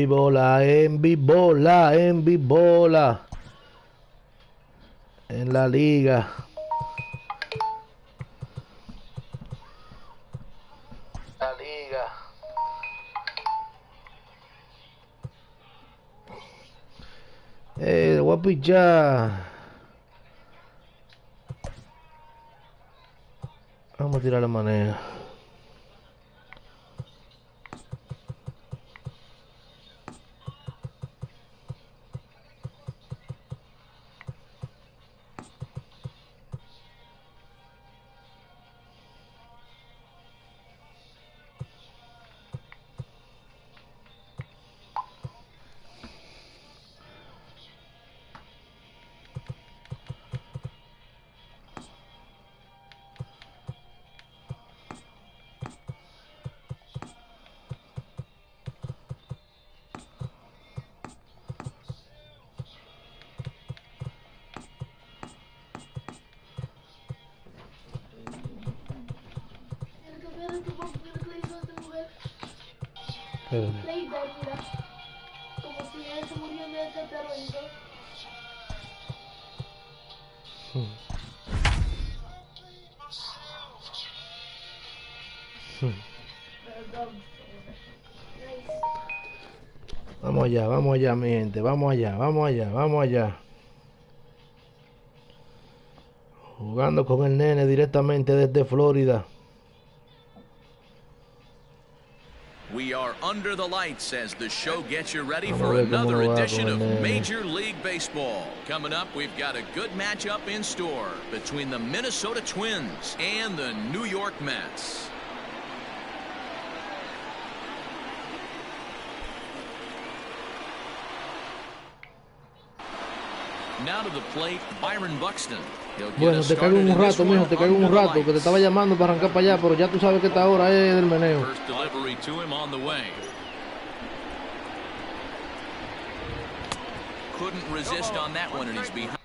bola, bola, bola. En la liga. La liga. Voy a pichar. Vamos a tirar la manera. Playback, mira. Como si él se murió de este terrorista. Vamos allá, mi gente. Vamos allá, vamos allá, vamos allá. Jugando con el nene directamente desde Florida. We are under the lights as the show gets you ready for another edition of Major League Baseball. Coming up, we've got a good matchup in store between the Minnesota Twins and the New York Mets. Now to the plate, Byron Buxton. Bueno, te caigo un rato, mijo, te caigo un rato, que te estaba llamando para arrancar para allá, pero ya tú sabes que esta hora es del meneo. First delivery to him on the way. Couldn't resist on that one, and he's behind.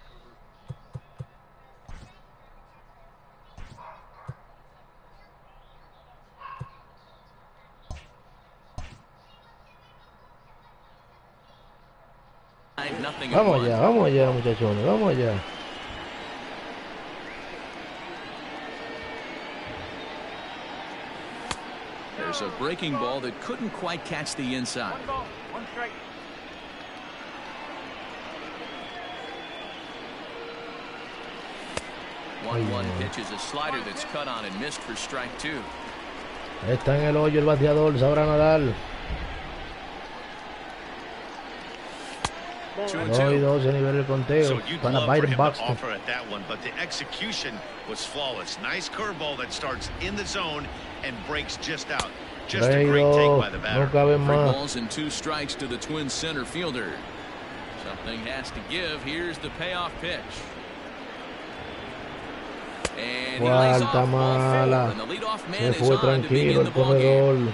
Vamos allá, muchachones, vamos allá. There's a breaking ball that couldn't quite catch the inside. 1 strike. One pitch is a slider that's cut on and missed for strike 2. Está en el hoyo el bateador, sabrá nadar. 2-2 a nivel del conteo para Byron Buxton. But the execution was flawless. Nice curveball that starts in the zone and breaks just out. Just a great take by the batter. No cabe más. 3 balls and 2 strikes to the Twins center fielder. Something has to give. Here's the payoff pitch. And he lays off mala. and the leadoff man Se fue is on to begin tranquilo the el ball game.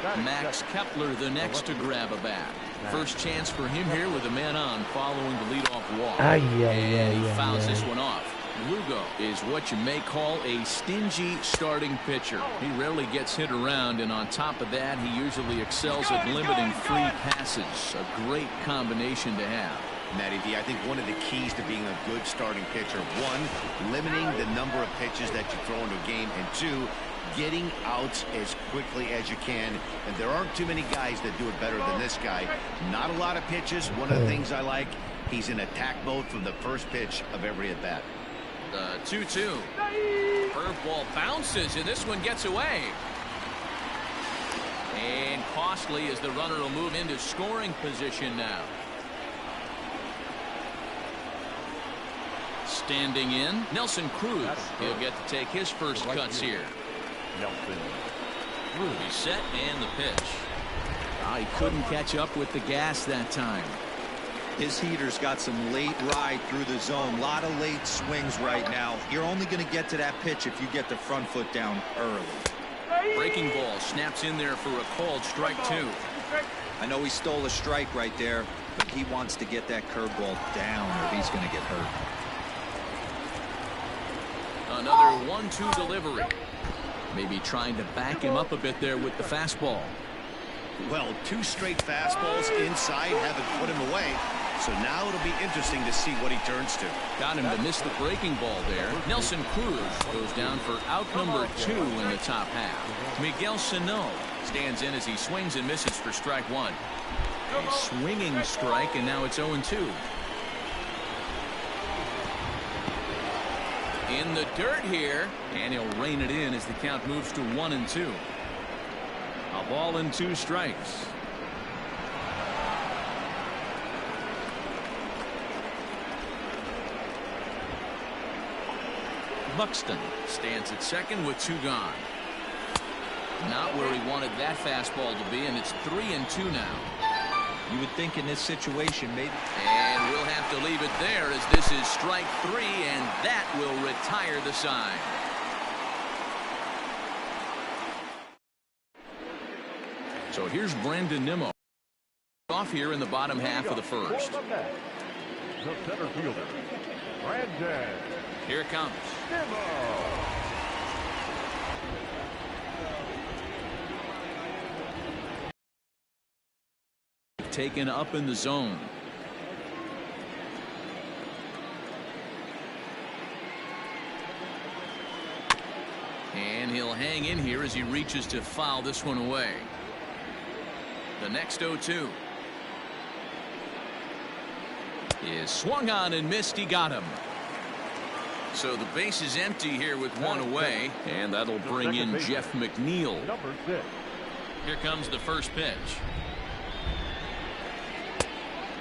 corredor. Max Kepler the next to grab a bat. First chance for him here with a man on following the leadoff walk. And he fouls this one off. Lugo is what you may call a stingy starting pitcher. He rarely gets hit around, and on top of that, he usually excels at limiting free passes. A great combination to have. Matty D, I think one of the keys to being a good starting pitcher, 1, limiting the number of pitches that you throw into a game, and 2, getting outs as quickly as you can. And there aren't too many guys that do it better than this guy. Not a lot of pitches. One of the things I like, he's in attack mode from the first pitch of every at bat. The 2-2. Curveball bounces, and this one gets away. And costly as the runner will move into scoring position now. Standing in, Nelson Cruz. He'll get to take his first cuts here. He's set and the pitch. He couldn't catch up with the gas that time. His heater's got some late ride through the zone. A lot of late swings right now. You're only going to get to that pitch if you get the front foot down early. Breaking ball snaps in there for a called strike 2. I know he stole a strike right there, but he wants to get that curveball down or he's going to get hurt. Another 1-2 delivery. Maybe trying to back him up a bit there with the fastball. Well, 2 straight fastballs inside haven't put him away. So now it'll be interesting to see what he turns to. Got him to miss the breaking ball there. Nelson Cruz goes down for out number 2 in the top half. Miguel Sano stands in as he swings and misses for strike 1. A swinging strike, and now it's 0-2. In the dirt here, and he'll rein it in as the count moves to 1-2. A ball and 2 strikes. Buxton stands at second with 2 gone. Not where he wanted that fastball to be, and it's 3-2 now. You would think in this situation, maybe. And we'll have to leave it there as this is strike 3, and that will retire the side. So here's Brandon Nimmo off here in the bottom half of the first. The center fielder, Brandon. Here it comes. Taken up in the zone. And he'll hang in here as he reaches to foul this one away. The next 0-2 is swung on and missed. He got him. So the base is empty here with 1 away, and that'll bring in Jeff McNeil. Here comes the first pitch.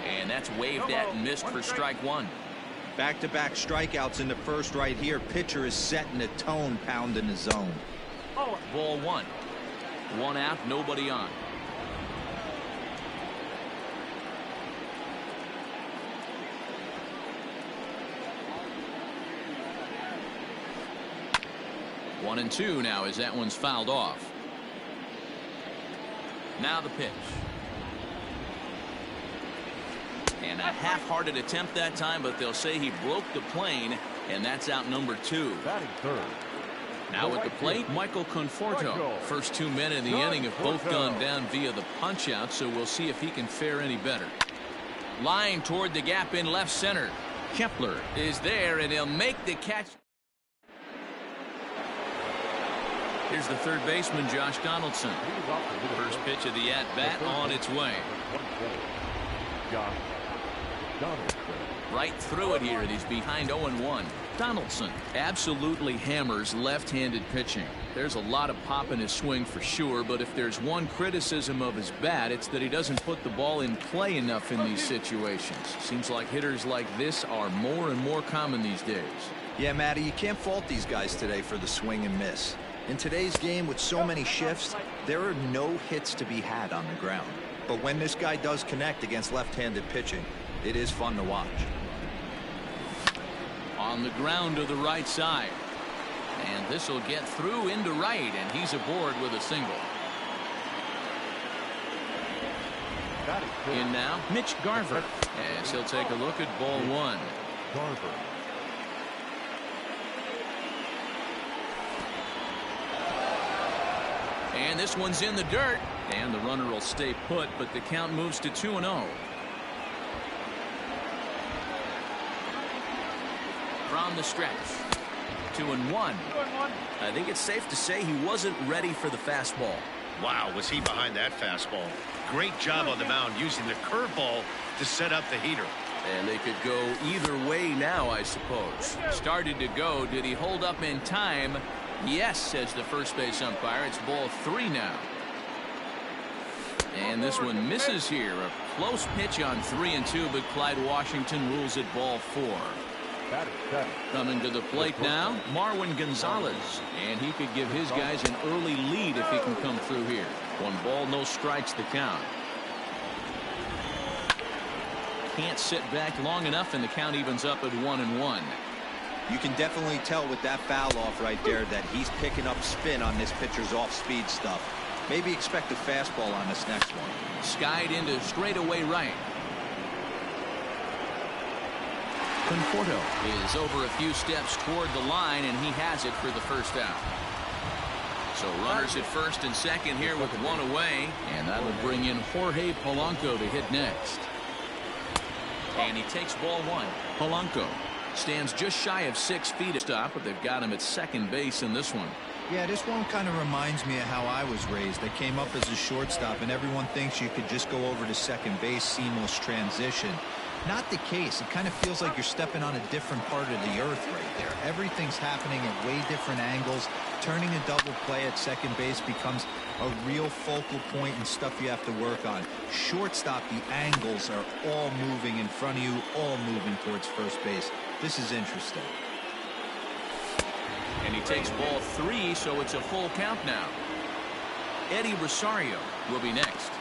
And that's waved at and missed for strike 1. Back-to-back strikeouts in the first right here. Pitcher is setting the tone, pounding the zone. Ball 1. 1 out, nobody on. One and 2 now as that one's fouled off. Now the pitch. And a half-hearted attempt that time, but they'll say he broke the plane, and that's out number 2. Batting third. Now at the plate, Michael Conforto. First 2 men in the inning have both gone down via the punch-out, so we'll see if he can fare any better. Line toward the gap in left center. Kepler is there, and he'll make the catch. Here's the third baseman, Josh Donaldson. First pitch of the at-bat on its way. Right through it here, and he's behind 0-1. Donaldson absolutely hammers left-handed pitching. There's a lot of pop in his swing for sure, but if there's one criticism of his bat, it's that he doesn't put the ball in play enough in these situations. Seems like hitters like this are more and more common these days. Yeah, Matty, you can't fault these guys today for the swing and miss. In today's game with so many shifts, there are no hits to be had on the ground. But when this guy does connect against left-handed pitching, it is fun to watch. On the ground to the right side. And this will get through into right, and he's aboard with a single. In now, Mitch Garver, as he'll take a look at ball 1. Garver. And this one's in the dirt, and the runner will stay put, but the count moves to 2-0. From the stretch, 2-1. I think it's safe to say he wasn't ready for the fastball. Wow, was he behind that fastball. Great job on the mound using the curveball to set up the heater. And they could go either way now, I suppose. Started to go. Did he hold up in time? Yes, says the first base umpire. It's ball 3 now. And this one misses here. A close pitch on 3-2, but Clyde Washington rules it ball 4. Coming to the plate now, Marwin Gonzalez. And he could give his guys an early lead if he can come through here. 1 ball, no strikes the count. Can't sit back long enough, and the count evens up at 1-1. You can definitely tell with that foul off right there that he's picking up spin on this pitcher's off-speed stuff. Maybe expect a fastball on this next one. Skied into straightaway right. Conforto is over a few steps toward the line, and he has it for the first out. So runners at first and second here with one away. And that'll bring in Jorge Polanco to hit next. And he takes ball one. Polanco stands just shy of 6 feet to stop, but they've got him at second base in this one. Yeah, this one kind of reminds me of how I was raised. I came up as a shortstop, and everyone thinks you could just go over to second base, seamless transition. Not the case. It kind of feels like you're stepping on a different part of the earth right there. Everything's happening at way different angles. Turning a double play at second base becomes a real focal point and stuff you have to work on. Shortstop, the angles are all moving in front of you, all moving towards first base. This is interesting. And he takes ball 3, so it's a full count now. Eddie Rosario will be next.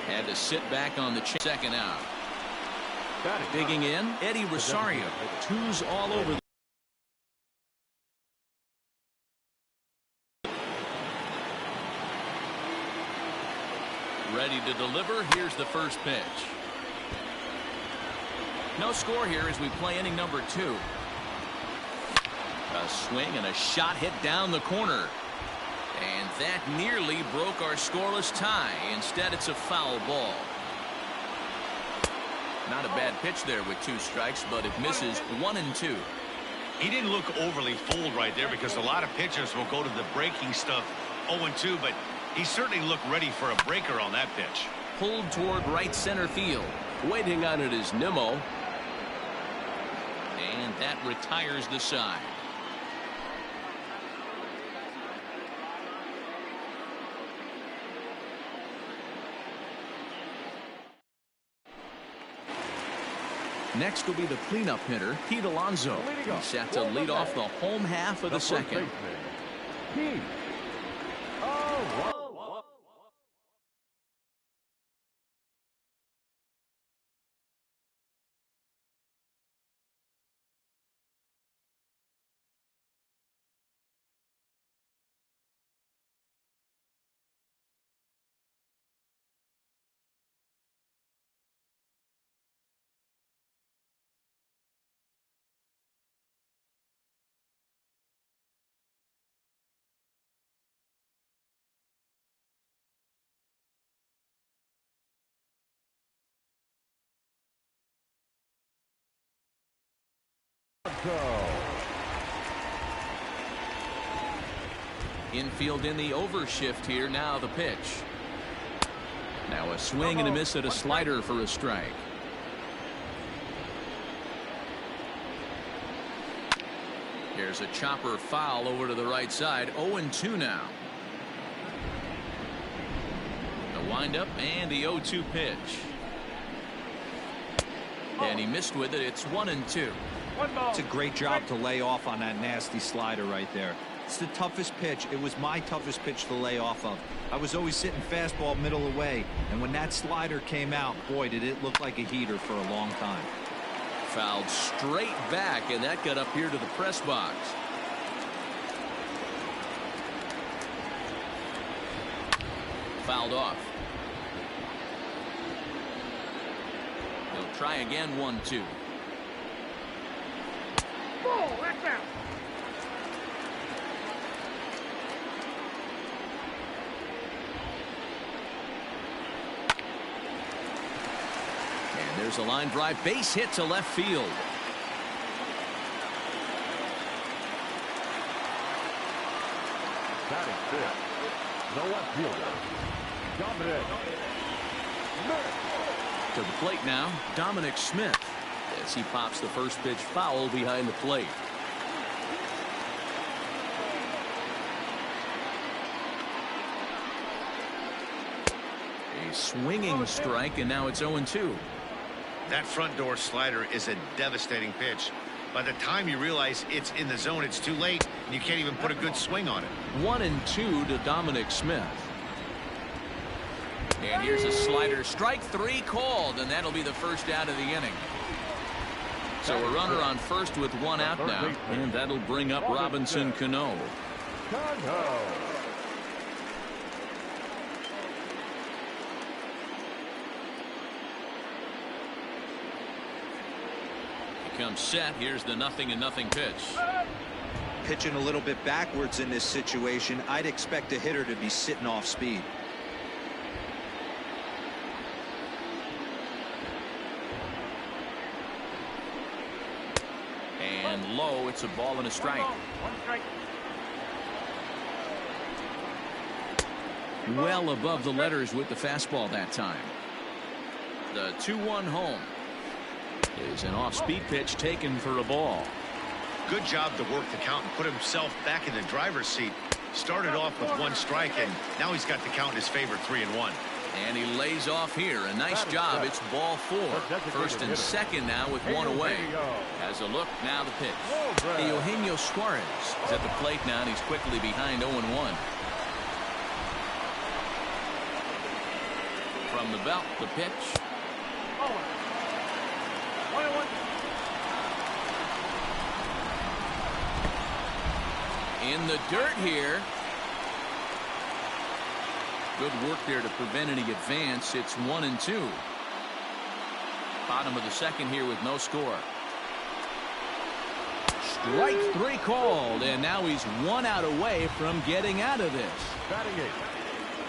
Had to sit back on the second out. Digging in, Eddie Rosario. 2's all over. Ready to deliver. Here's the first pitch. No score here as we play inning number 2. A swing and a shot hit down the corner. And that nearly broke our scoreless tie. Instead, it's a foul ball. Not a bad pitch there with 2 strikes, but it misses 1-2. He didn't look overly fooled right there because a lot of pitchers will go to the breaking stuff 0-2, but he certainly looked ready for a breaker on that pitch. Pulled toward right center field. Waiting on it is Nimmo. And that retires the side. Next will be the cleanup hitter, Pete Alonso. He's set to lead off the home half of the second. Infield in the overshift here. Now the pitch. Now a swing and a miss at a slider for a strike. Here's a chopper foul over to the right side. 0-2 now. The windup and the 0-2 pitch. And he missed with it. It's 1-2. It's a great job to lay off on that nasty slider right there. It's the toughest pitch. It was my toughest pitch to lay off of. I was always sitting fastball middle away, and when that slider came out, boy, did it look like a heater for a long time. Fouled straight back, and that got up here to the press box. Fouled off. He'll try again. 1-2. And there's a line drive, base hit to left field. Batting fifth, the left fielder, Dominic Smith. To the plate now, Dominic Smith, as he pops the first pitch foul behind the plate. A swinging strike, and now it's 0-2. That front door slider is a devastating pitch. By the time you realize it's in the zone, it's too late, and you can't even put a good swing on it. 1-2 to Dominic Smith. And here's a slider. Strike 3 called, and that'll be the first out of the inning. So a runner on first with 1 out now, and that'll bring up Robinson Cano. He comes set. Here's the 0-0 pitch. pitching a little bit backwards in this situation. I'd expect a hitter to be sitting off speed. And low, it's a ball and a strike. Well above the letters with the fastball that time. The 2-1 home is an off-speed pitch taken for a ball. Good job to work the count and put himself back in the driver's seat. Started off with 1 strike, and now he's got the count in his favor, 3-1. And he lays off here. A nice job. It's ball 4. First and second now with 1 away. Has a look. Now the pitch. Eugenio Suarez is at the plate now, and he's quickly behind 0-1. From the belt, the pitch. In the dirt here. Good work there to prevent any advance. It's 1-2. Bottom of the second here with no score. Strike 3 called, and now he's 1 out away from getting out of this.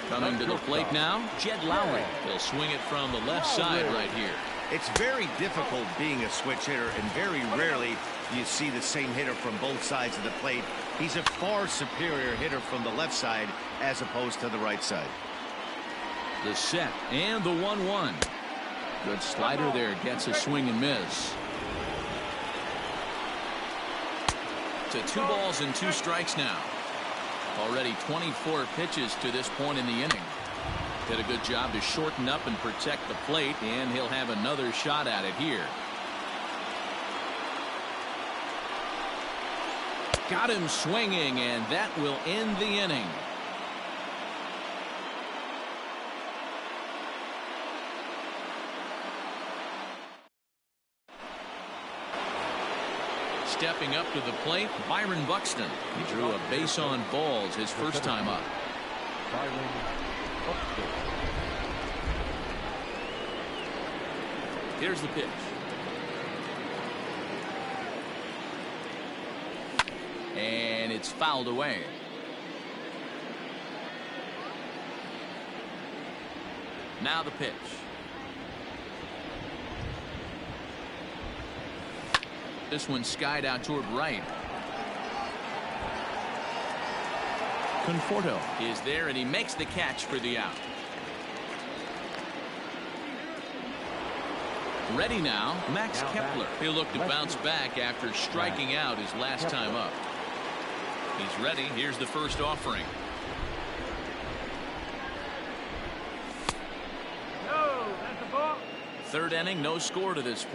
Coming to the plate now, Jed Lowry. He'll swing it from the left side right here. It's very difficult being a switch hitter, and very rarely do you see the same hitter from both sides of the plate. He's a far superior hitter from the left side as opposed to the right side. The set and the 1-1. Good slider there, gets a swing and miss. To 2 balls and 2 strikes now. Already 24 pitches to this point in the inning. Did a good job to shorten up and protect the plate, and he'll have another shot at it here. Got him swinging, and that will end the inning. Stepping up to the plate, Byron Buxton. He drew a base on balls his first time up. Here's the pitch. And it's fouled away. Now the pitch. This one skied out toward right. Conforto is there, and he makes the catch for the out. Ready now, Max Kepler. He'll look to bounce back after striking out his last time up. He's ready. Here's the first offering. Third inning, no score to this point.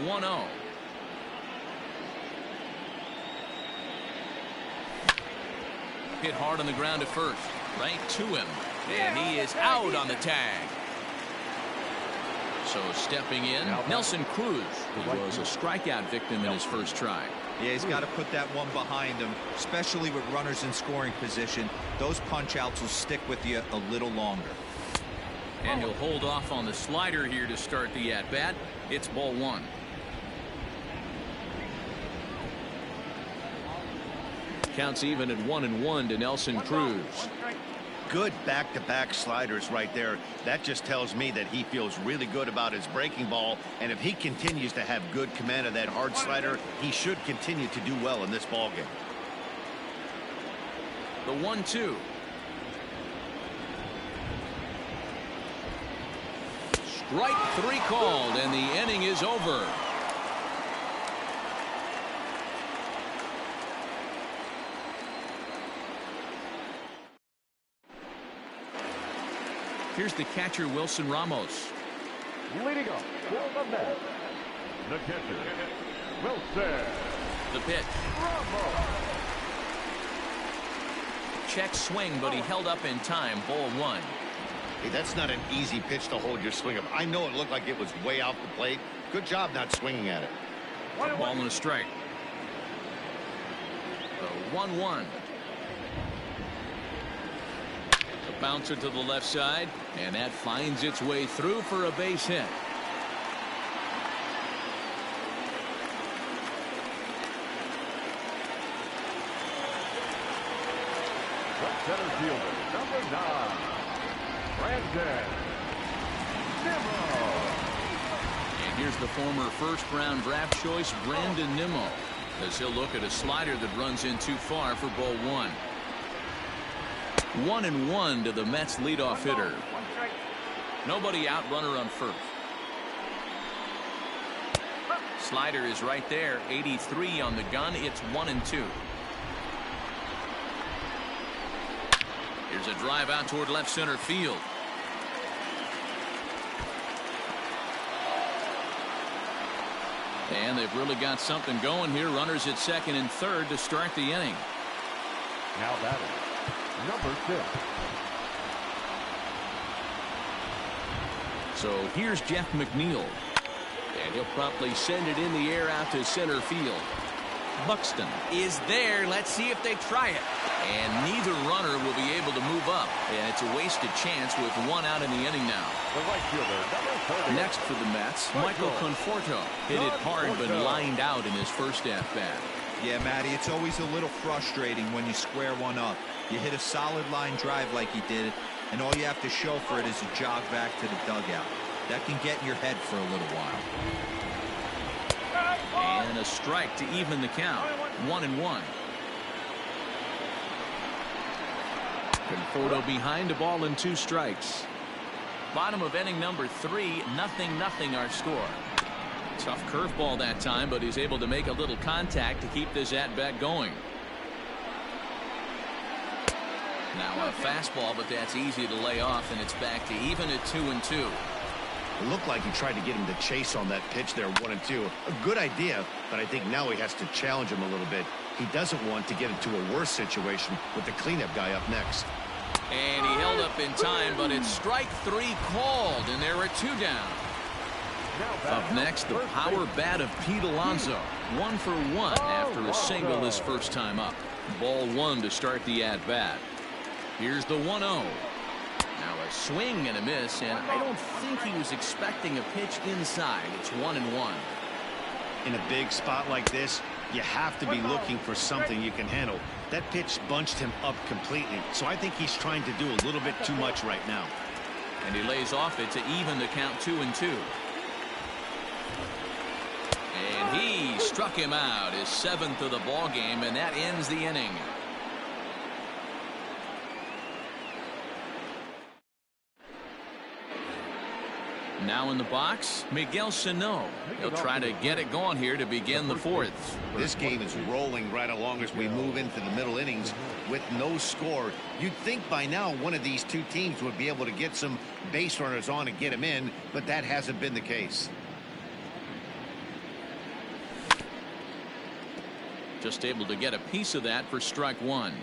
1-0. Hit hard on the ground at first. Right to him. And he is out on the tag. So stepping in, Nelson Cruz, who was a strikeout victim in his first try. Yeah, he's got to put that one behind him, especially with runners in scoring position. Those punch-outs will stick with you a little longer. And he'll hold off on the slider here to start the at-bat. It's ball 1. Counts even at 1-1 to Nelson Cruz. Good back-to-back sliders right there. That just tells me that he feels really good about his breaking ball, and if he continues to have good command of that hard slider, he should continue to do well in this ball game. The 1-2. Strike 3 called, and the inning is over. Here's the catcher, Wilson Ramos. Leading off for the Mets, the catcher, Wilson. The pitch. Vamo. Check swing, but he held up in time. Ball 1. Hey, that's not an easy pitch to hold your swing up. I know it looked like it was way off the plate. Good job not swinging at it. A ball and a strike. The 1-1. The bouncer to the left side, and that finds its way through for a base hit. Center fielder, number 9, Brandon Nimmo. And here's the former first-round draft choice, Brandon Nimmo, as he'll look at a slider that runs in too far for ball 1. 1-1 to the Mets leadoff hitter. Nobody out, runner on first. Slider is right there, 83 on the gun. It's 1-2. Here's a drive out toward left center field. And they've really got something going here. Runners at second and third to start the inning. Now batting, number 6. So here's Jeff McNeil. And he'll promptly send it in the air out to center field. Buxton is there. Let's see if they try it. And neither runner will be able to move up. And it's a wasted chance with 1 out in the inning now. The right fielder, number 30. Next for the Mets, Michael Conforto. Hit it hard but lined out in his first at-bat. Yeah, Matty, it's always a little frustrating when you square one up. You hit a solid line drive like he did, and all you have to show for it is a jog back to the dugout. That can get in your head for a little while. And a strike to even the count. 1-1. Conforto behind, a ball and 2 strikes. Bottom of inning number 3, 0-0 our score. Tough curveball that time, but he's able to make a little contact to keep this at-bat going. Now a fastball, but that's easy to lay off, and it's back to even at 2-2. It looked like he tried to get him to chase on that pitch there, 1-2. A good idea, but I think now he has to challenge him a little bit. He doesn't want to get into a worse situation with the cleanup guy up next. And he held up in time, but it's strike 3 called, and there are 2 down. Up next, the power bat of Pete Alonso. 1 for 1 after a single his first time up. Ball 1 to start the at-bat. Here's the 1-0. Now a swing and a miss, and I don't think he was expecting a pitch inside. It's 1-1. In a big spot like this, you have to be looking for something you can handle. That pitch bunched him up completely, so I think he's trying to do a little bit too much right now. And he lays off it to even the count 2-2. And he struck him out, his 7th of the ball game, and that ends the inning. Now in the box, Miguel Sano. He'll try to get it going here to begin the 4th. This game is rolling right along as we move into the middle innings with no score. You'd think by now one of these 2 teams would be able to get some base runners on and get them in, but that hasn't been the case. Just able to get a piece of that for strike one.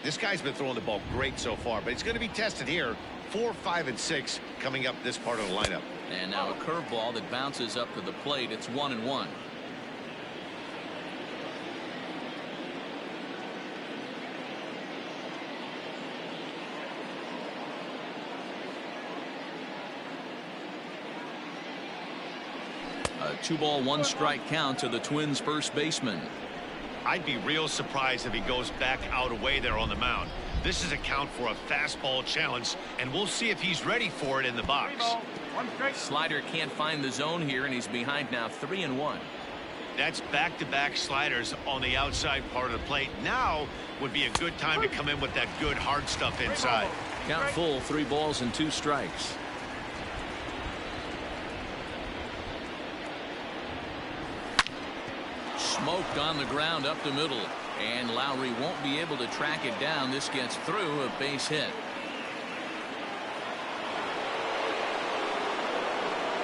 This guy's been throwing the ball great so far, but it's going to be tested here. 4, 5, and 6 coming up this part of the lineup. And now a curveball that bounces up to the plate. It's 1-1. A 2-ball, 1-strike count to the Twins' first baseman. I'd be real surprised if he goes back out away there on the mound. This is a count for a fastball challenge, and we'll see if he's ready for it in the box. Slider can't find the zone here, and he's behind now 3-1. That's back-to-back sliders on the outside part of the plate. Now would be a good time to come in with that good hard stuff inside. Count full, 3 balls and 2 strikes. Smoked on the ground up the middle, and Lowry won't be able to track it down. This gets through, a base hit.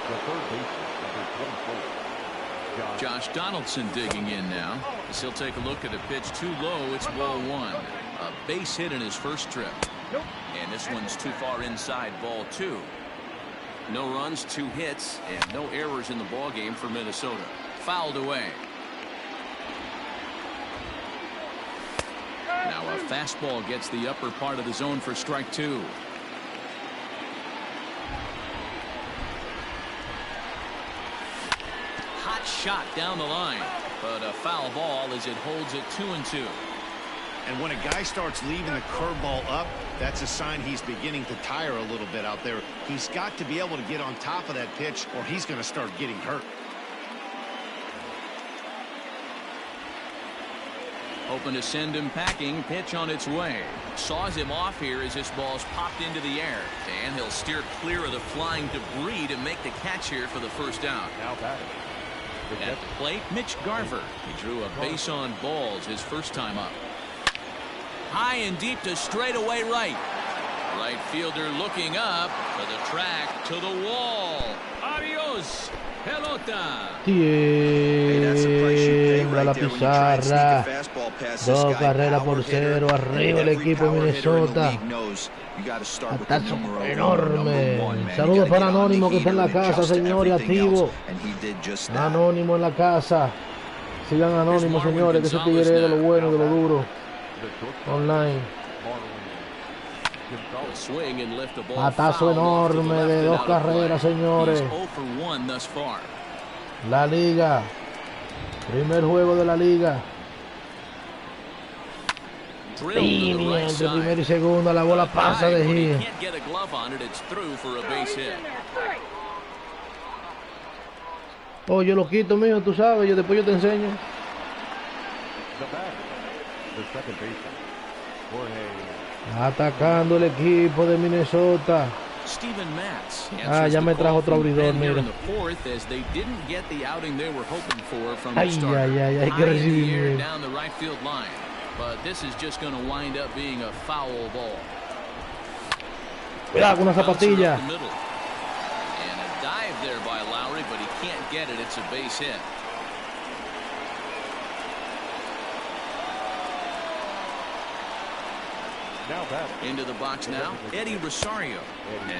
The third baseman, number 24, Josh Donaldson digging in now, as he'll take a look at a pitch too low. It's ball 1. A base hit in his first trip, and this one's too far inside, ball 2. No runs, 2 hits, and no errors in the ball game for Minnesota. Fouled away. Now a fastball gets the upper part of the zone for strike 2. Hot shot down the line, but a foul ball as it holds it 2-2. And when a guy starts leaving the curveball up, that's a sign he's beginning to tire a little bit out there. He's got to be able to get on top of that pitch, or he's going to start getting hurt. Open to send him packing. Pitch on its way. Saws him off here as this ball's popped into the air. And he'll steer clear of the flying debris to make the catch here for the first out. now batting. At the plate, Mitch Garver. He drew a base on balls his first time up. High and deep to straightaway right. Right fielder looking up to the track, to the wall. Adios, pelota. Tiembla la pizarra. 2 carreras por 0. Arriba el equipo de Minnesota. Atazo enorme. Saludos para Anónimo que está en la casa, señores, activo. Anónimo en la casa. Sigan Anónimo, señores, que ese tigre es de lo bueno y de lo duro. Online. Atazo enorme de 2 carreras, señores. La liga. Primer juego de la liga. Y entre primera y segunda la bola pasa de gira. Oh, yo lo quito, mijo, tú sabes, después yo te enseño. Atacando el equipo de Minnesota. Ah, ya me trajo otro abridor, mira. Ay, ay, ay, hay que recibir. Cuidado con una zapatilla. Into the box now, Eddie Rosario.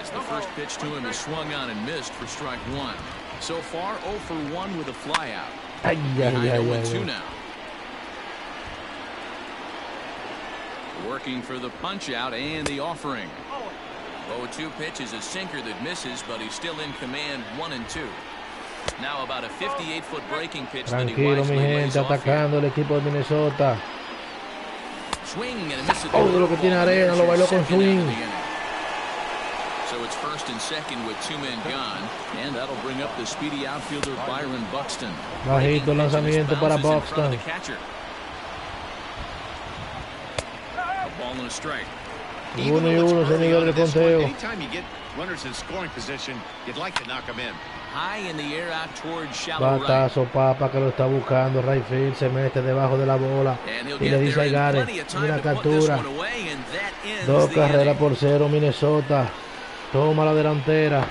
As the first pitch to him is swung on and missed for strike 1. So far, 0 for 1 with a flyout. Ay, ay, ay, 0-2 now. Working for the punch out and the offering. 0-2 pitch is a sinker that misses, but he's still in command. 1-2. Now about a 58-foot breaking pitch. Tranquilo, mi gente, atacando el equipo de Minnesota. Oh, de lo que tiene arena, lo bailó con swing. So it's first and second with 2 men gone, and that'll bring up the speedy outfielder Byron Buxton. Bajito lanzamiento para Buxton. A ball and a strike. 1-1, señor de conteo. Anytime you get runners in scoring position, you'd like to knock them in. High in the air out towards shallow right. Batazo, Papa, que lo está buscando. Rayfield se mete debajo de la bola y le dice a Gare, una captura. 2 carreras por 0, Minnesota. Toma la delantera.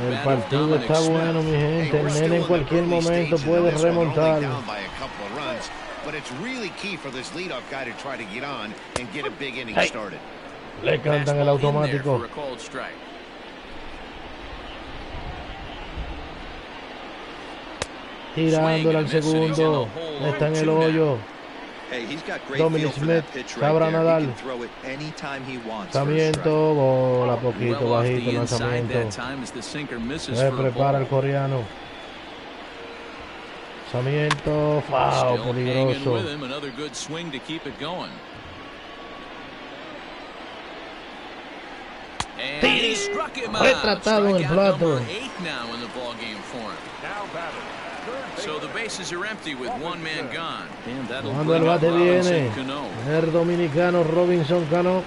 El partido está bueno, mi gente. El nene en cualquier momento puede remontar. Le cantan el automático. Tirándole al segundo. Está en el hoyo. Dominic Smith sabrá nadar. Lanzamiento, bola poquito bajito el lanzamiento. Se prepara el coreano. Lanzamiento, foul, peligroso. Retratado en el plato. Cuando el bate viene, el dominicano Robinson Cano,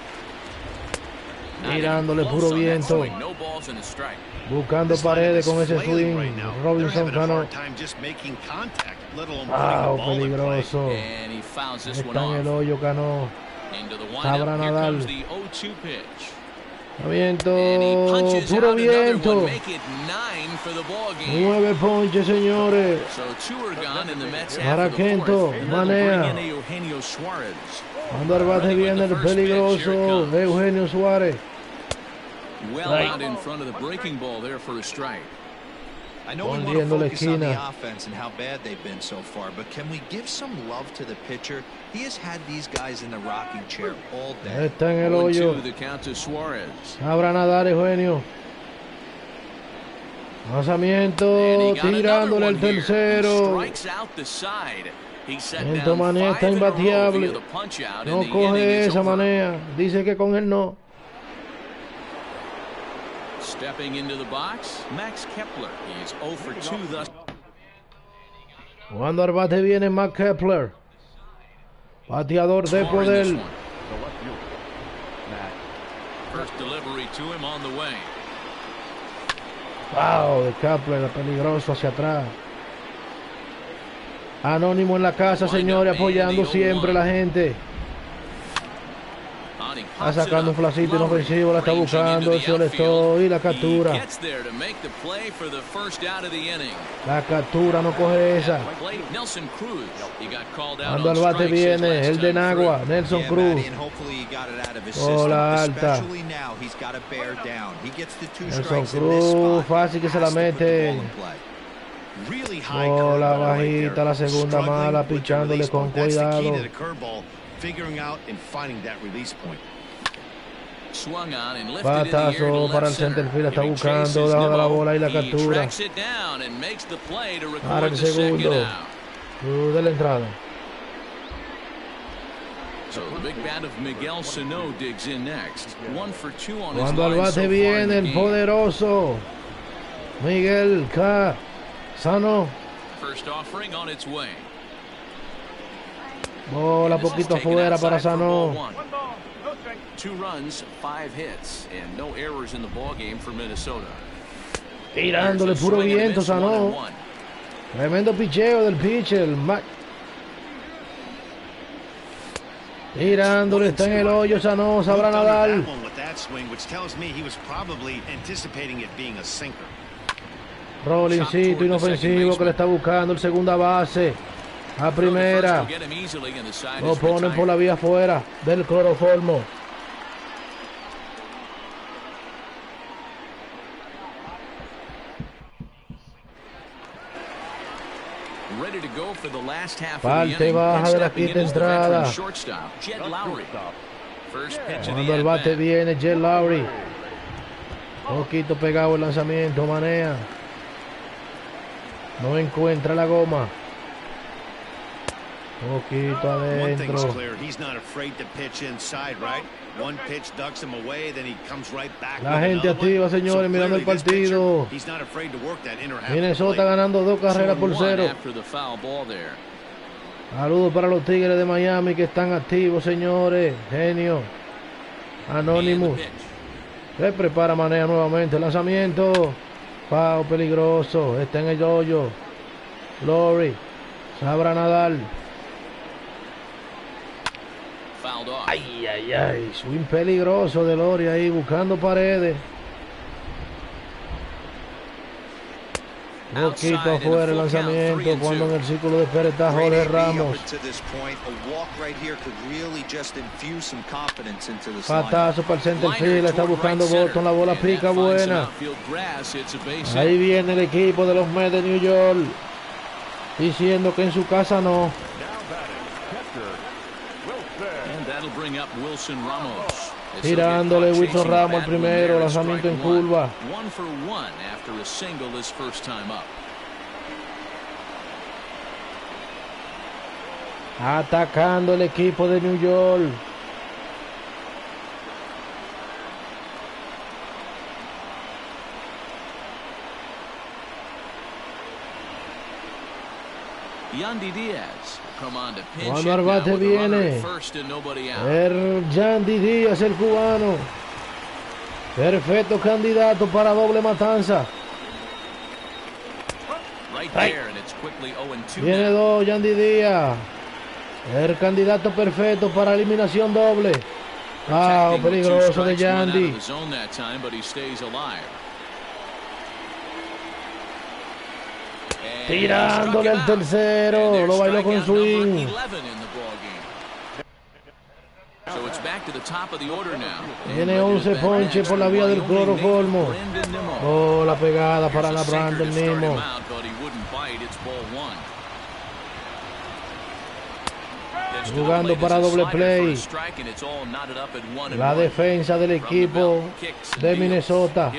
tirándole puro viento, buscando paredes con ese swing. Robinson Cano, wow, peligroso. Está en el hoyo Cano, sabrá nadar. Viento, puro viento. 9 ponches, señores. Para Kento, manea. Cuando el bate viene el peligroso Eugenio Suárez. Poniendo la esquina. Está en el hoyo. Sabrá nadar Eugenio. Lanzamiento, tirándole el tercero. Kento Manea está imbateable. No coge esa Manea. Dice que con él no. Stepping into the box, Max Kepler. He is 0 for 2 thus. Cuando al bate viene Max Kepler, bateador de poder. First delivery to him on the way. Wow, de Kepler, peligroso hacia atrás. Anónimo en la casa, señores, apoyando siempre a la gente. Está sacando un flacito inofensivo, la está buscando, el solestó y la captura. La captura, no coge esa. Cuando el bate viene, el de Nagua, Nelson Cruz. Bola alta. Nelson Cruz, fácil que se la mete. Bola bajita, la segunda mala, pichándole con cuidado. Batazo para el centerfield, está buscando, deja la bola y la captura. Para el segundo. De la entrada. Cuando al bate viene el poderoso Miguel K. Sano. Bola poquito afuera para Sano. 2 runs, 5 hits, and no errors in the ball game for Minnesota. Tirándole puro viento, Sano. Tremendo picheo del pitcher, tirándole, está en el hoyo, Sano, sabrá nadar. Rollincito inofensivo que le está buscando el segunda base. A primera. Lo ponen por la vía afuera del cloroformo. Parte baja de la quinta entrada. Cuando el bate viene, Jet Lowry. Poquito pegado el lanzamiento, Manea. No encuentra la goma. Poquito adentro. La gente activa, señores, mirando el partido. Minnesota ganando 2 carreras por 0. Saludos para los Tigres de Miami que están activos, señores. Genio. Anonymous. Se prepara Manea nuevamente. Lanzamiento. Foul peligroso. Está en el hoyo. Lowry. Sabrá nadar. fouled off. Ay, ay, ay. Swing peligroso de Lori ahí buscando paredes. Poquito afuera el lanzamiento cuando en el círculo de espera está Jorge Ramos. Patazo para el center field, está buscando Boston, la bola pica buena. Ahí viene el equipo de los Mets de New York diciendo que en su casa no. Tirándole Wilson Ramos el primero, lanzamiento en curva. Atacando el equipo de New York. Cuando al bate viene Yandy Díaz, el cubano. Perfecto candidato para doble matanza. Ay. Viene dos, Yandy Díaz. El candidato perfecto para eliminación doble. Ah, peligroso de Yandy. Tirándole el tercero, lo bailó con swing. Tiene 11 ponches por la vía del cloroformo. Oh, la pegada para la Brandon Nimmo. Jugando para doble play. La defensa del equipo de Minnesota.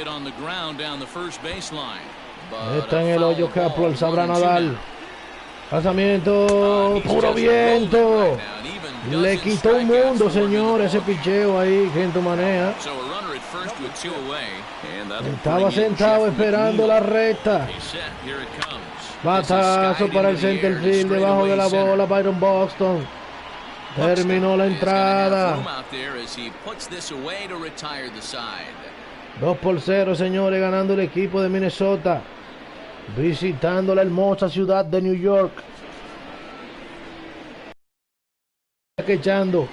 Está en el hoyo Kapler, sabrá nadar. Lanzamiento, puro viento. Le quitó un mundo, señor, ese picheo ahí que en tu maneja. Estaba sentado esperando la recta. Batazo para el center field, debajo de la bola, Byron Buxton. Terminó la entrada. 2-0, señores, ganando el equipo de Minnesota, visitando la hermosa ciudad de New York. Echando.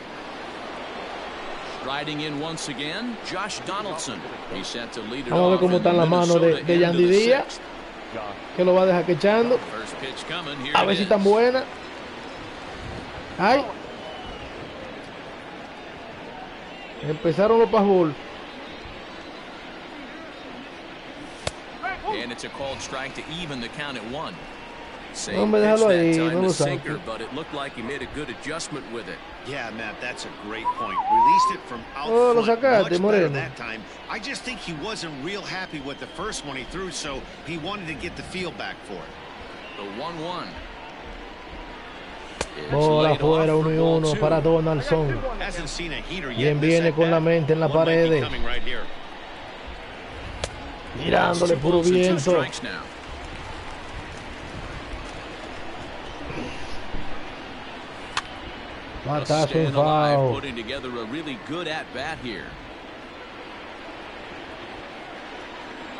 Vamos a ver cómo están las manos de Yandy Díaz, que lo va a dejar quechando. A ver si están buenas. Ay. Empezaron los passball. And it's a called strike to even the count at 1. Hombre, déjalo ahí, no lo saque. But it looked like he made a good adjustment with it. Yeah, Matt, that's a great point. Released it from out lo front sacaste, much Moreno. better that time. I just think he wasn't real happy with the first one he threw, so he wanted to get the feel back for it. The 1-1. Bola afuera, 1-1 para Donaldson. Quien viene con la mente en la pared. Mirándole puro viento. Batazo en foul.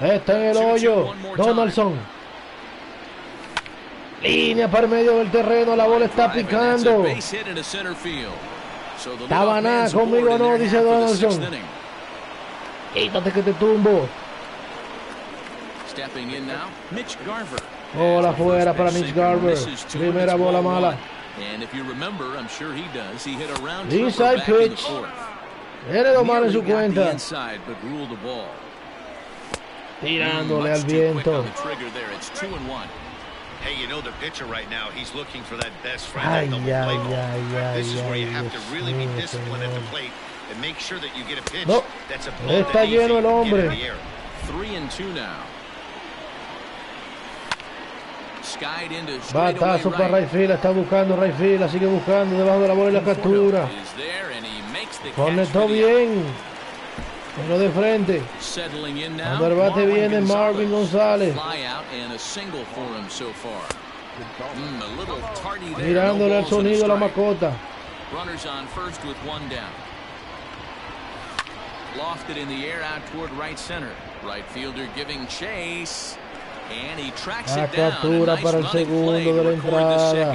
Está en el hoyo. Donaldson. Línea para el medio del terreno. La bola está picando. Tabaná, conmigo no, dice Donaldson. Quítate que te tumbo. Bola afuera para Mitch Garver. Primera bola mala. Inside pitch. Tiene dos manos en su cuenta. Tirándole al viento. Hey, you know the pitcher right now, he's looking for that best friend at the plate. This is where you have to really be disciplined at the plate and make sure that you get a pitch that's above está lleno el hombre. 3-2 now. Batazo para Rayfield, está buscando Rayfield, sigue buscando debajo de la bola y la captura. Conectó bien, pero de frente. Cuando el bate viene Marvin González. Mirándole al sonido a la mascota. Lofted in the air out toward right center. Right fielder giving chase. And he tracks La it down. captura para el segundo de la entrada.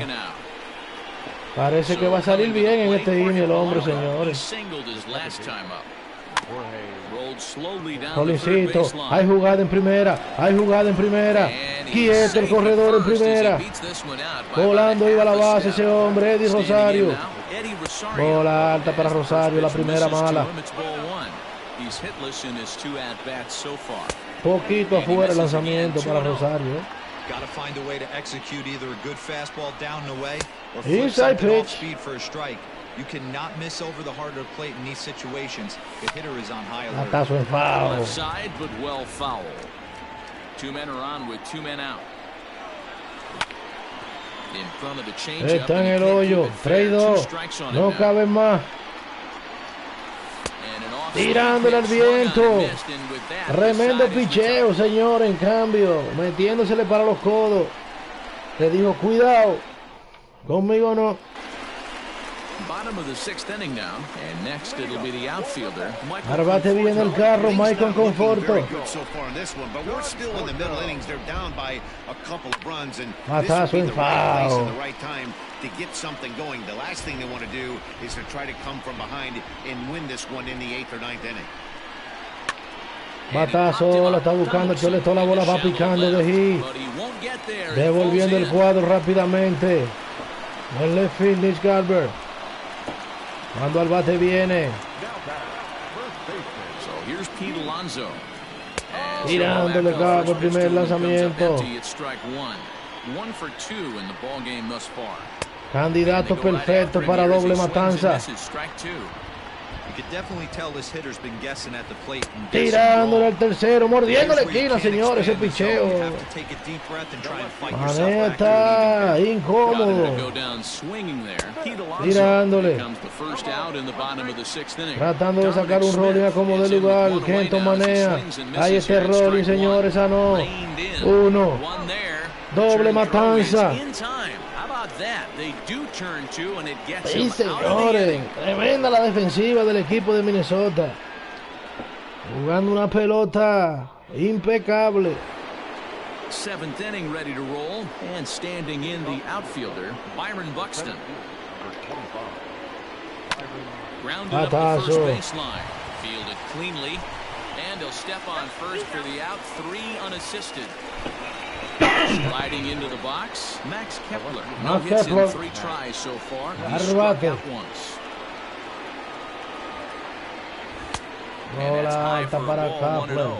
Parece que va a salir bien en este inning el hombre, señores. Solicito, hay jugada en primera, hay jugada en primera. Quieto el corredor en primera. Volando iba a la base ese hombre, Eddie Rosario. Bola alta para Rosario, la primera mala. Poquito afuera el lanzamiento para Rosario. Got to find a way to execute either a good fastball down and away or flip Inside something off pitch. speed for a strike. You cannot miss over the heart of the plate in these situations. The hitter is on high alert. Batazo en foul. Left side, but well foul. 2 men are on with 2 men out. In front of the changeup. Está en el hoyo. 3-2. No caben más. Tirándole al viento. Tremendo picheo, señor. En cambio, metiéndosele para los codos. Le dijo, cuidado. Conmigo no. Arbate bien el carro, Michael Conforto. Matazo en foul. To get something going. The last thing they want to do is to try to come from behind and win this one in the 8th or 9th inning. Batazo, la está buscando Choleto, la bola va picando de hit. Devolviendo el cuadro rápidamente. El left field, Mitch Garber. Cuando al bate viene. Tirándole Garber el primer lanzamiento. Candidato perfecto para doble matanza. Tirándole al tercero, mordiendo la esquina, señores, ese picheo. Manea está incómodo. Tirándole. Tratando de sacar un rolling a como de lugar. Kenton Manea. Ahí está el rolling, señores, no. 1. Doble matanza. Sí, señores, tremenda la defensiva del equipo de Minnesota. Jugando una pelota impecable. 7th inning ready to roll, and standing in the outfielder, Byron Buxton. Grounded up the first baseline, fielded cleanly, and he'll step on first for the out, 3 unassisted. Sliding into the box, Max Kepler. No hits in 3 tries so far. He struck out once. And it's high for a ball, 1-0.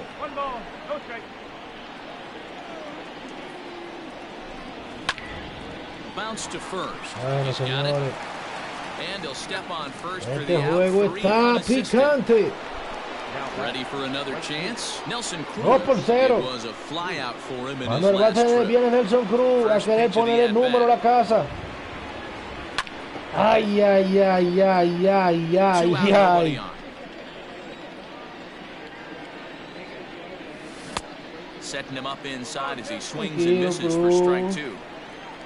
Bounce to first. He's got it. And he'll step on first for the out. 3 unassisted. Ready for another chance. Nelson Cruz. 2-0. It was a fly out for him in Cuando his el last bate trip. viene Nelson Cruz a querer poner el número a la casa. Ay, ay, ay, ay, ay, ay, ay. Setting him up inside as he swings and misses for strike 2.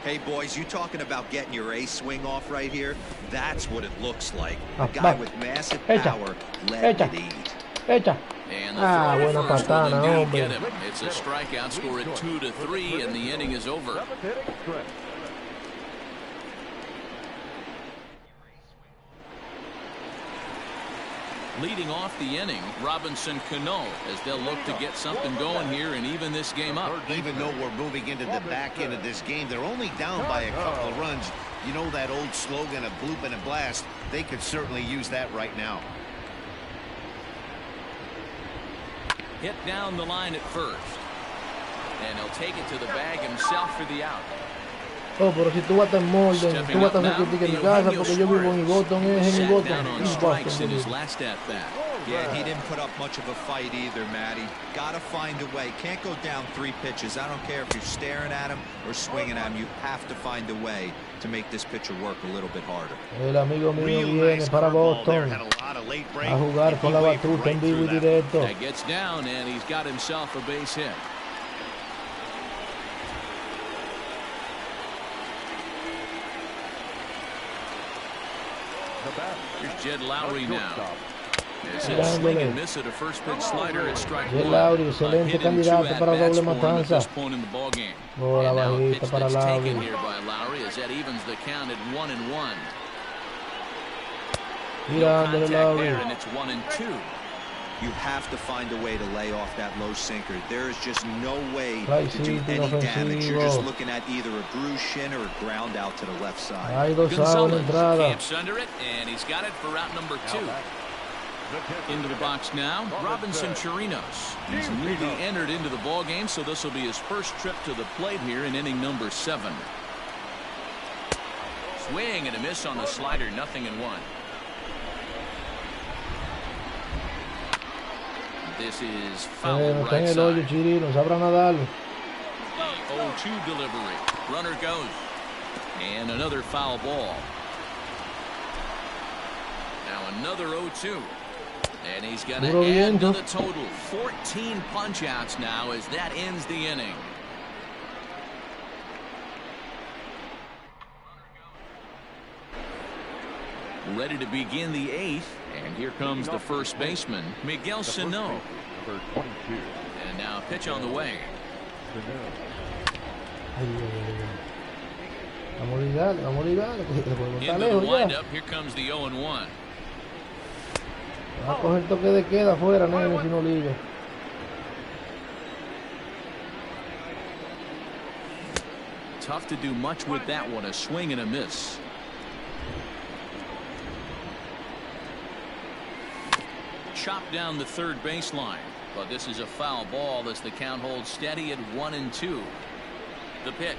Hey, boys, you talking about getting your ace swing off right here? That's what it looks like. A guy with massive power led to eat. Echa. And buena patana, hombre. get him. It's a strikeout, score at 2-3, and the inning is over. Leading off the inning, Robinson Cano, as they'll look to get something going here and even this game up. Even though we're moving into the back end of this game, they're only down by a couple of runs. You know that old slogan of bloop and a blast? They could certainly use that right now. Hit down the line at first. And he'll take it to the bag himself for the out. Oh, pero si tú vas a estar en Molden, tú vas a hacer crítica en mi casa porque yo vivo en Boston, es en Boston. Yeah, he didn't put up much of a fight either, Matty. Gotta find a way. Can't go down 3 pitches. I don't care if you're staring at him or swinging at him. You have to find a way to make this pitcher work a little bit harder. El amigo mío viene para Boston a jugar con la batuta en vivo y directo. That gets down and he's got himself a base hit. Here's Jed Lowry now. Tirándole. Lauri, excelente candidato para doble matanza. Bola bajita para Lauri. Tirándole Lauri. You have to find a way to lay off that low sinker. There is just no way to do any damage. You're just looking at either a bruised shin or a ground out to the left side. Hay dos outs en entrada. Camps under it, and he's got it for route number 2. Into the box now, Robinson Chirinos. He's newly entered into the ball game, so this will be his first trip to the plate here in inning number 7. Swing and a miss on the slider, 0-1. This is foul right side. The 0-2 delivery. Runner goes. And another foul ball. Now another 0-2. And he's going to add to the total. 14 punch-outs now as that ends the inning. Ready to begin the 8th. And here comes the first baseman, Miguel Sano. And now a pitch on the way. Into the windup, here comes the 0-1. Va a coger toque de queda afuera, nene, si no liga. Tough to do much with that one, a swing and a miss. Chopped down the third baseline, but this is a foul ball as the count holds steady at 1-2. The pitch.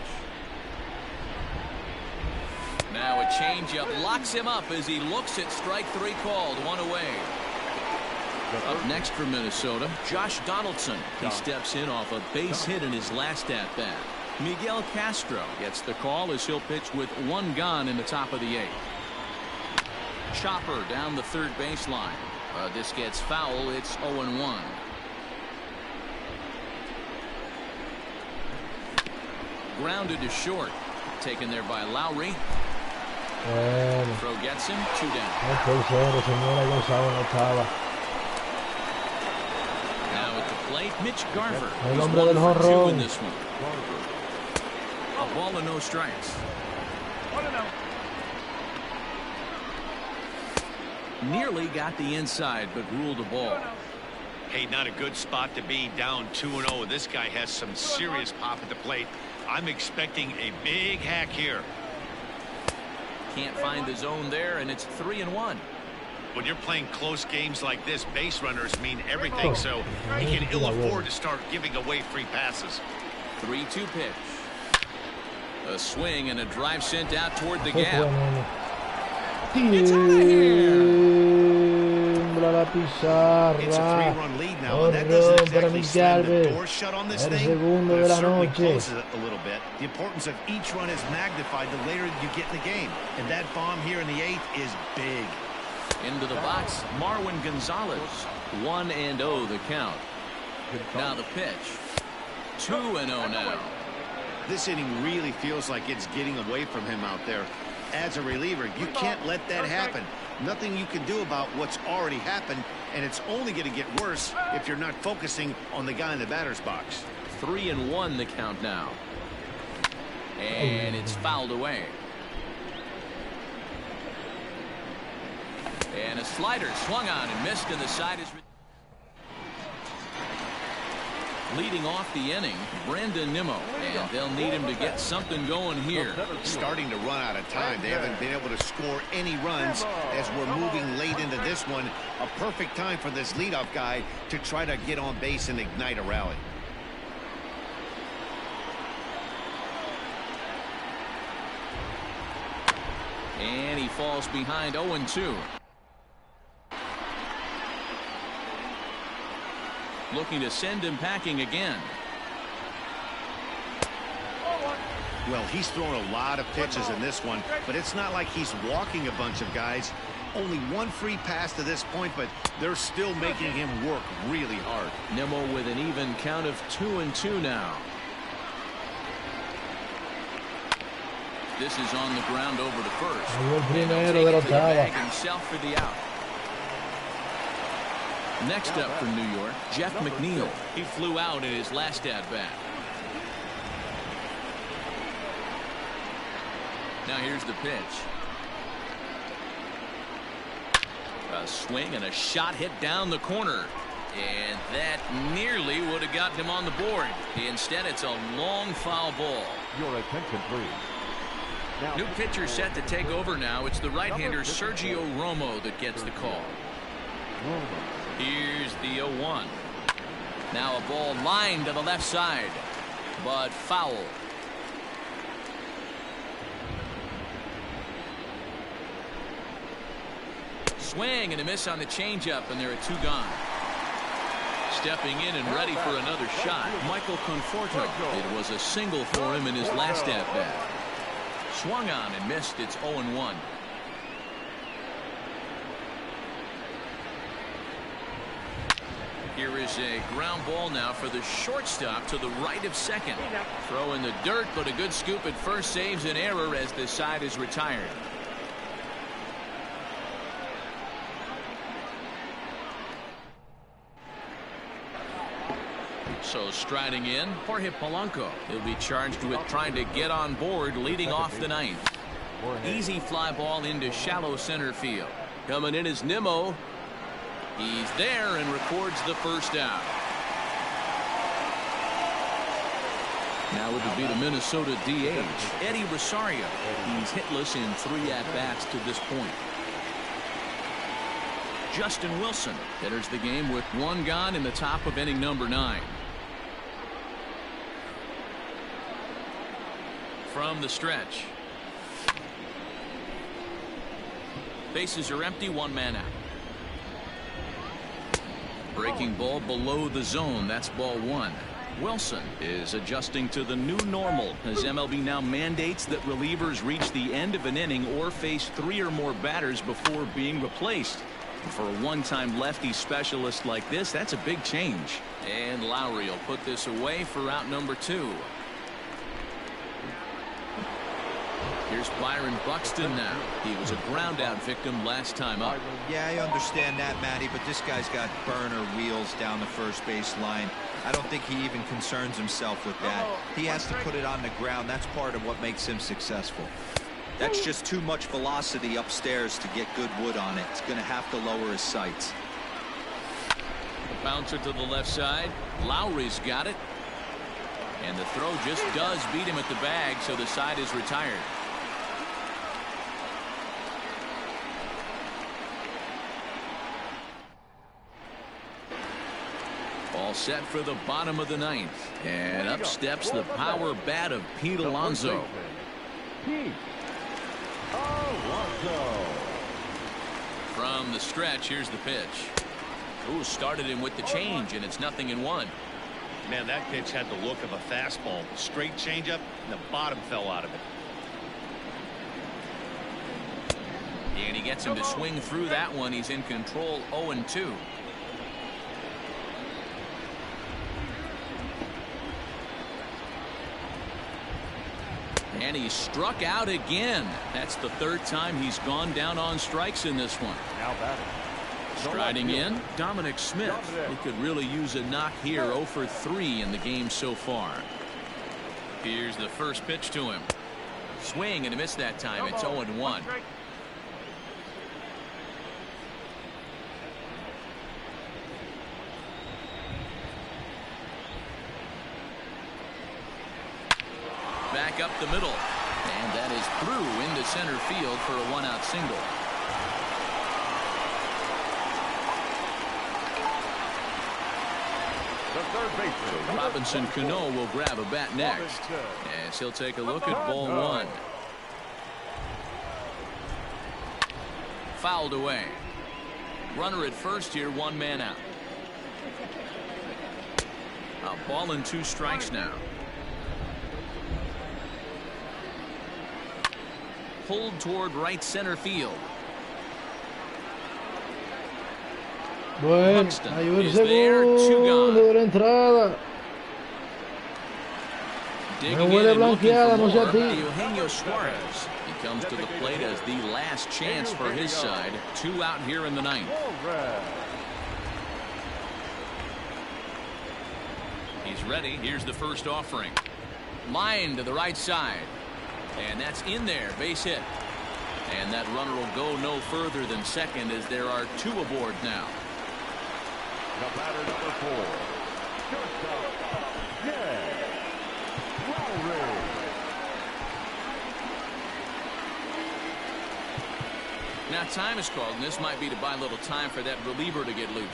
Now a changeup locks him up as he looks at strike 3 called, 1 away. Up next for Minnesota, Josh Donaldson. He steps in off a base hit in his last at-bat. Miguel Castro gets the call as he'll pitch with 1 gone in the top of the 8th. Chopper down the third baseline. This gets foul. It's 0-1. Grounded to short. Taken there by Lowry. Throw gets him. 2 down. Now at the plate, Mitch Garver. He's 1 for 2 in this one. A ball and no strikes. 1-0. Nearly got the inside, but ruled a ball. Hey, not a good spot to be, down 2-0. This guy has some serious pop at the plate. I'm expecting a big hack here. Can't find the zone there, and it's 3-1. When you're playing close games like this, base runners mean everything, so he can ill afford to start giving away free passes. 3-2 pitch. A swing and a drive sent out toward the gap. It's out of here. La pizarra. It's a 3-run lead now, and that doesn't exactly slam the door shut on this thing, but it certainly closes it a little bit. The importance of each run is magnified the later you get in the game, and that bomb here in the 8th is big. Into the box, Marwin Gonzalez. 1-0 the count. Now the pitch. 2-0 now. This inning really feels like it's getting away from him out there. As a reliever, you can't let that happen. Nothing you can do about what's already happened, and it's only going to get worse if you're not focusing on the guy in the batter's box. 3-1 the count now. And it's fouled away. And a slider swung on and missed, and the side is... Leading off the inning, Brandon Nimmo, and they'll need him to get something going here. Starting to run out of time. They haven't been able to score any runs as we're moving late into this one. A perfect time for this leadoff guy to try to get on base and ignite a rally. And he falls behind 0-2. Looking to send him packing again. Well, he's thrown a lot of pitches in this one, but it's not like he's walking a bunch of guys. Only 1 free pass to this point, but they're still making him work really hard. Nimmo with an even count of 2-2 now. This is on the ground over to first. And he'll take it to the bag himself for the out. Next up for New York, Jeff McNeil. He flew out in his last at-bat. Now here's the pitch. A swing and a shot hit down the corner. And that nearly would have gotten him on the board. Instead, it's a long foul ball. Your attention, please. Now, new pitcher set to take over now. It's the right-hander Sergio Romo that gets the call. Here's the 0-1. Now a ball lined to the left side, but foul. Swing and a miss on the changeup, and there are 2 gone. Stepping in and ready for another shot, Michael Conforto. It was a single for him in his last at-bat. Swung on and missed. It's 0-1. Here is a ground ball now for the shortstop to the right of second. Throw in the dirt, but a good scoop at first saves an error as the side is retired. So striding in, Jorge Polanco. He'll be charged with trying to get on board leading off the 9th. Easy fly ball into shallow center field. Coming in is Nimmo. He's there and records the first out. Now it would be the Minnesota DH, Eddie Rosario. He's hitless in 3 at-bats to this point. Justin Wilson enters the game with 1 gone in the top of inning number 9. From the stretch. Bases are empty, 1 man out. Breaking ball below the zone. That's ball 1. Wilson is adjusting to the new normal as MLB now mandates that relievers reach the end of an inning or face 3 or more batters before being replaced. For a one-time lefty specialist like this, that's a big change. And Lowry will put this away for out number 2. Here's Byron Buxton now. He was a ground-out victim last time up. Yeah, I understand that, Matty, but this guy's got burner wheels down the first base line. I don't think he even concerns himself with that. He has to put it on the ground. That's part of what makes him successful. That's just too much velocity upstairs to get good wood on it. It's going to have to lower his sights. A bouncer to the left side. Lowry's got it. And the throw just does beat him at the bag, so the side is retired. All set for the bottom of the 9th. And up steps the power bat of Pete Alonso. Pete Alonso. From the stretch, here's the pitch. Ooh, started him with the change, and it's 0-1. Man, that pitch had the look of a fastball. Straight changeup, and the bottom fell out of it. And he gets him to swing through that one. He's in control, 0-2. And he struck out again. That's the 3rd time he's gone down on strikes in this one. Now batting. Striding in, Dominic Smith. He could really use a knock here. 0 for 3 in the game so far. Here's the first pitch to him. Swing and a miss that time. It's 0-1. Back up the middle. And that is through into center field for a 1-out single. Robinson Cano will grab a bat next. As he'll take a look at ball 1. Fouled away. Runner at first here, 1 man out. A ball and 2 strikes now. Pulled toward right center field. Bueno, ahí va el segundo de la entrada. Me huele blanqueada, no sé a ti. Eugenio Suarez. He comes to the plate as the last chance for his side. 2 out here in the 9th. he's ready. Here's the first offering. Line to the right side. And that's in there. Base hit. And that runner will go no further than second as there are 2 aboard now. The batter, number 4. Shortstop. Yeah. Lowry. Now time is called, and this might be to buy a little time for that reliever to get loose.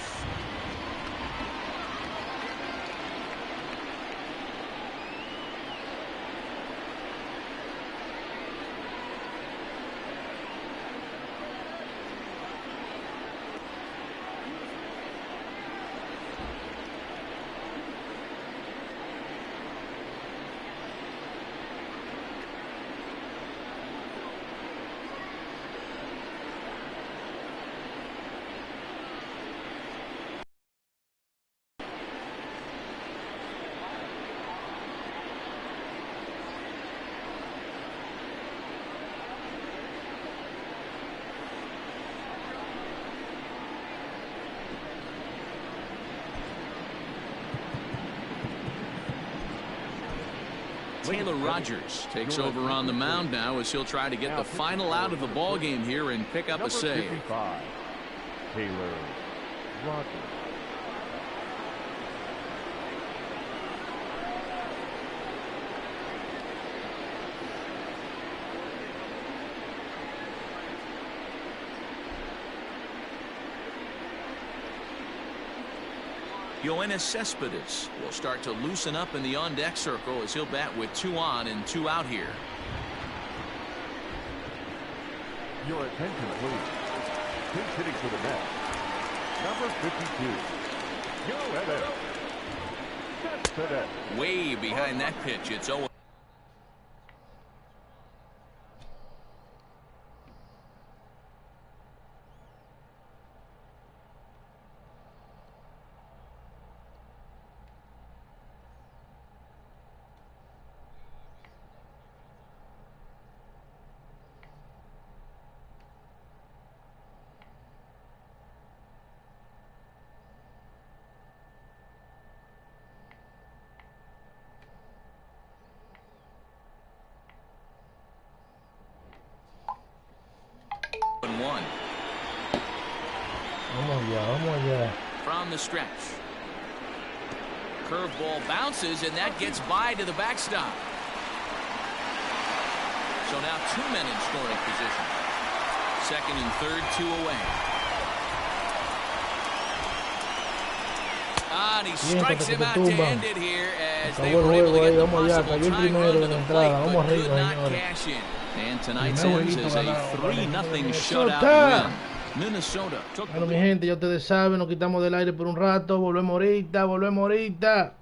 Taylor Rogers takes over on the mound now as he'll try to get the final out of the ball game here and pick up a save. 55, Taylor Rogers. Yoenis Cespedes will start to loosen up in the on-deck circle as he'll bat with 2 on and 2 out here. Your attention, please. Pinch hitting for the Mets. Number 52, Yoenis Cespedes. Way behind that pitch. It's 0. Vamos allá. From the stretch. Curveball bounces, and that gets by to the backstop. So now 2 men in scoring position. Second and third, 2 away. And he strikes him out to end it here as they were able to get the possible tying run to the plate, but could not cash in. And tonight's ends is a 3-0 shutout win. Minnesota took Bueno, mi gente, ya ustedes saben, nos quitamos del aire por un rato, volvemos ahorita.